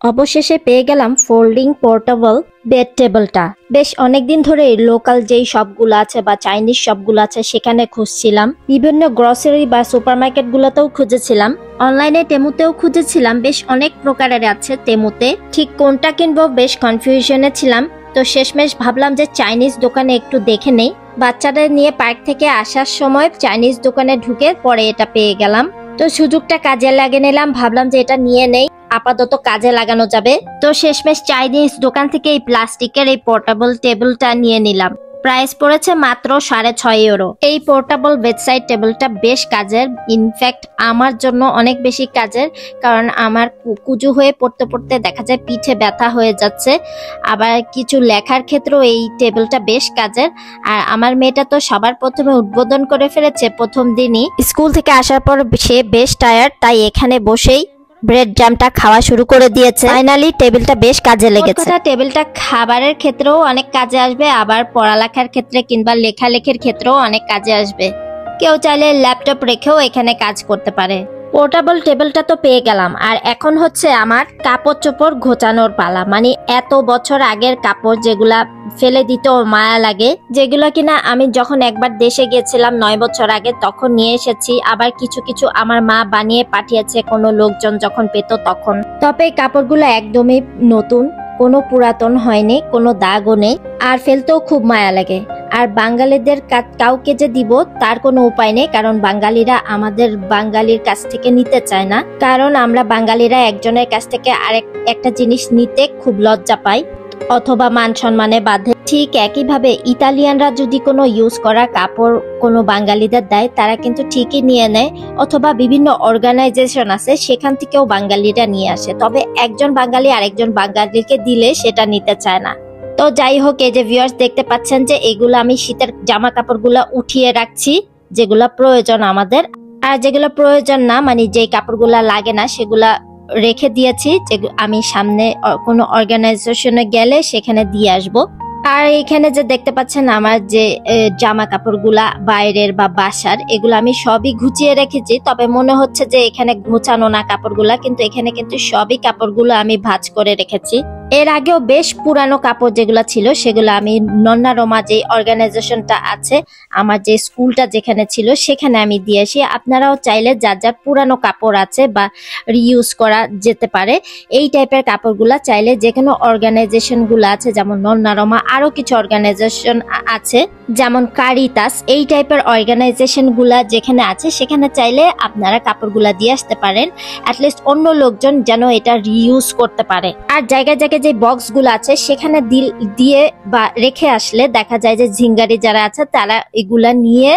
অবশেষে পেয়ে গেলাম ফোল্ডিং পোর্টেবল বেড টেবিলটা। বেশ অনেকদিন ধরে লোকাল যেই শপগুলো আছে বা চাইনিজ শপগুলো আছে সেখানে খুঁজছিলাম, বিভিন্ন গ্রসারি বা সুপারমার্কেট গুলোতেও খুঁজেছিলাম, অনলাইনে টেমুতেও খুঁজেছিলাম। বেশ অনেক প্রকারের আছে টেমুতে, ঠিক কোনটা কিনবো বেশ কনফিউশনে ছিলাম। তো শেষমেশ ভাবলাম যে চাইনিজ দোকানে একটু দেখে নেই। বাচ্চাদের নিয়ে পার্ক থেকে আসার সময় চাইনিজ দোকানে ঢুকে পরে এটা পেয়ে গেলাম। তো সুযোগটা কাজে লাগিয়ে নিলাম, ভাবলাম যে এটা নিয়ে নেই, আপাতত কাজে লাগানো যাবে। তো শেষমেশ চাইনিজ দোকান থেকে এই প্লাস্টিকের এই পোর্টেবল টেবিলটা নিয়ে নিলাম। প্রাইস পড়েছে মাত্র 6.5 ইউরো। এই পোর্টেবল বেডসাইড টেবিলটা বেশ কাজের, ইনফ্যাক্ট আমার জন্য অনেক বেশি কাজের, কারণ আমার কুজু হয়ে পড়তে পড়তে দেখা যায় পিঠে ব্যথা হয়ে যাচ্ছে। আবার কিছু লেখার ক্ষেত্রেও এই টেবিলটা বেশ কাজের। আর আমার মেয়েটা তো সবার প্রথমে উদ্বোধন করে ফেলেছে প্রথম দিনই, স্কুল থেকে আসার পর সে বেশ টায়ার্ড, তাই এখানে বসেই ব্রেড জ্যামটা খাওয়া শুরু করে দিয়েছে। ফাইনালি টেবিলটা বেশ কাজে লেগেছে। টেবিলটা খাবারের ক্ষেত্রেও অনেক কাজে আসবে, আবার পড়ালেখার ক্ষেত্রে কিংবা লেখালেখির ক্ষেত্রেও অনেক কাজে আসবে। কেউ চাইলে ল্যাপটপ রেখেও এখানে কাজ করতে পারে। পোর্টেবল টেবিলটা তো পেয়ে গেলাম, আর এখন হচ্ছে আমার কাপড় চোপড় ঘোচানোর পালা। মানে এত বছর আগের কাপড় যেগুলা ফেলে দিতেও মায়া লাগে, যেগুলো কিনা আমি যখন একবার দেশে গেছিলাম 9 বছর আগে তখন নিয়ে এসেছি, আবার কিছু কিছু আমার মা বানিয়ে পাঠিয়েছে কোনো লোকজন যখন পেত তখন। তবে এই কাপড়গুলো একদমই নতুন, কোনো পুরাতন হয়নি, কোনো দাগও নেই, আর ফেলতেও খুব মায়া লাগে। আর বাঙালিদের কাউকে যে দিব তার কোনো উপায় নেই, কারণ বাঙালিরা আমাদের বাঙালির কাছ থেকে নিতে চায় না, কারণ আমরা বাঙালিরা একজনের কাছ থেকে একটা জিনিস নিতে খুব লজ্জা পাই অথবা মান সম্মানে বাধে। ঠিক একইভাবে ইতালিয়ানরা যদি কোনো ইউজ করা কাপড় কোনো বাঙালিদের দেয়, তারা কিন্তু ঠিকই নিয়ে নেয়, অথবা বিভিন্ন অর্গানাইজেশন আছে সেখান থেকেও বাঙালিরা নিয়ে আসে। তবে একজন বাঙালি আরেকজন বাঙালিকে দিলে সেটা নিতে চায় না। তো যাই হোক, এই যে ভিউয়ার্স দেখতে পাচ্ছেন যে এগুলো আমি শীতের জামা কাপড়গুলো উঠিয়ে রাখছি, যেগুলো প্রয়োজন আমাদের, আর যেগুলো প্রয়োজন না মানে যে কাপড়গুলা লাগে না সেগুলা রেখে দিয়েছি, যে আমি সামনে কোনো অর্গানাইজেশনে গেলে সেখানে দিয়ে আসবো। আর এখানে যে দেখতে পাচ্ছেন আমার যে জামা কাপড়গুলা বাইরের বা বাসার, এগুলো আমি সবই গুছিয়ে রেখেছি। তবে মনে হচ্ছে যে এখানে গোছানো না কাপড়গুলা, কিন্তু এখানে কিন্তু সবই কাপড়গুলো আমি ভাঁজ করে রেখেছি। এর আগেও বেশ পুরানো কাপড় যেগুলো ছিল সেগুলো আমি নন্নারোমা যে অর্গানাইজেশনটা আছে, আমার যে স্কুলটা যেখানে ছিল সেখানে আমি দিয়ে আসি। আপনারাও চাইলে যার যার পুরানো কাপড় আছে বা রিইউজ করা যেতে পারে এই টাইপের কাপড়গুলা চাইলে যে কোনো অর্গানাইজেশন গুলো আছে, যেমন নন্নারোমা, আরো কিছু অর্গানাইজেশন আছে যেমন কারিতাস, এই টাইপের অর্গানাইজেশন গুলা যেখানে আছে সেখানে চাইলে আপনারা কাপড়গুলা দিয়ে আসতে পারেন, অ্যাটলিস্ট অন্য লোকজন যেন এটা রিইউজ করতে পারে। আর জায়গায় জায়গায় যে বক্স গুলো আছে সেখানে দিয়ে বা রেখে আসলে দেখা যায় যে ঝিঙ্গারি যারা আছে তারা এগুলা নিয়ে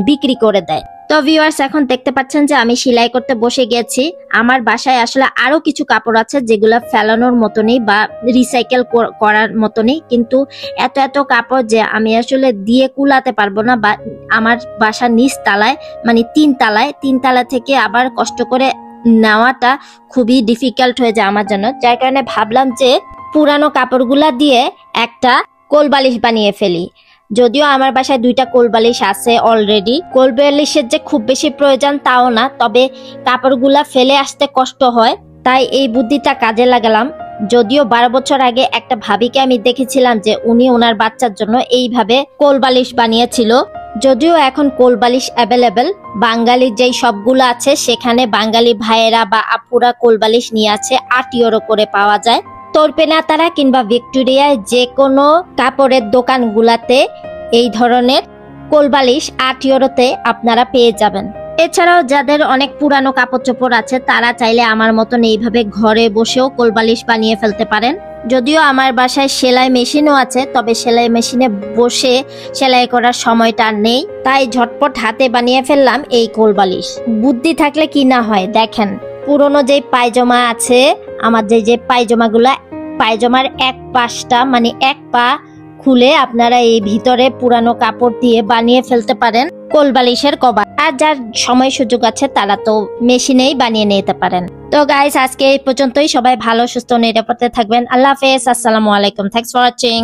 বিক্রি করে দেয়। তো ভিউয়ার্স এখন দেখতে পাচ্ছেন যে আমি সেলাই করতে বসে গেছি। আমার বাসায় আসলে আরো কিছু কাপড় আছে যেগুলা ফেলানোর মতনই বা রিসাইকেল করার মতনই, কিন্তু এত এত কাপড় যে আমি আসলে দিয়ে কুলাতে পারবো না, বা আমার বাসার নিচ তালায় মানে 3 তালায়, 3 তালা থেকে আবার কষ্ট করে নেওয়াটা খুবই ডিফিকাল্ট হয়ে যায় আমার জন্য। যার কারণে ভাবলাম যে পুরানো কাপড়গুলা দিয়ে একটা কোলবালিশ বানিয়ে ফেলি। যদিও আমার বাসায় 2টা কোলবালিশ আছে অলরেডি, কোলবালিশের যে খুব বেশি প্রয়োজন তাও না, তবে কাপড়গুলা ফেলে আসতে কষ্ট হয়, তাই এই বুদ্ধিটা কাজে লাগালাম। যদিও 12 বছর আগে একটা ভাবিকে আমি দেখেছিলাম যে উনি ওনার বাচ্চার জন্য এইভাবে কোলবালিশ বানিয়েছিল। যদিও এখন কোলবালিশ অ্যাভেলেবেল, বাঙালির যেই সবগুলো আছে সেখানে বাঙালি ভাইয়েরা বা আপুরা কোলবালিশ নিয়ে আছে 8 ইউরো করে পাওয়া যায়। তোরপেনাতারা কিংবা ভিক্টোরিয়ায় যে কোনো কাপড়ের দোকানগুলাতে এই ধরনের কোলবালিশ 8 ইউরোতে আপনারা পেয়ে যাবেন। এছাড়াও যাদের অনেক পুরানো কাপড় চোপড় আছে তারা চাইলে আমার মতন এইভাবে ঘরে বসেও কোলবালিশ বানিয়ে ফেলতে পারেন। যদিও আমার বাসায় সেলাই মেশিনও আছে, তবে সেলাই মেশিনে বসে সেলাই করার সময়টা নেই, তাই ঝটপট হাতে বানিয়ে ফেললাম এই কোলবালিশ। বুদ্ধি থাকলে কি না হয়, দেখেন পুরনো যে পায়জামা আছে, আমার যে পায়জামাগুলা, পায়জামার এক পাশটা মানে এক পা খুলে আপনারা এই ভিতরে পুরানো কাপড় দিয়ে বানিয়ে ফেলতে পারেন কোলবালিশের কভার। আর যার সময় সুযোগ আছে তারা তো মেশিনেই বানিয়ে নিতে পারেন। তো গাইস আজকে এই পর্যন্তই, সবাই ভালো সুস্থ নিরাপদে থাকবেন। আল্লাহ হাফেজ, আসসালামু আলাইকুম, থ্যাঙ্কস ফর ওয়াচিং।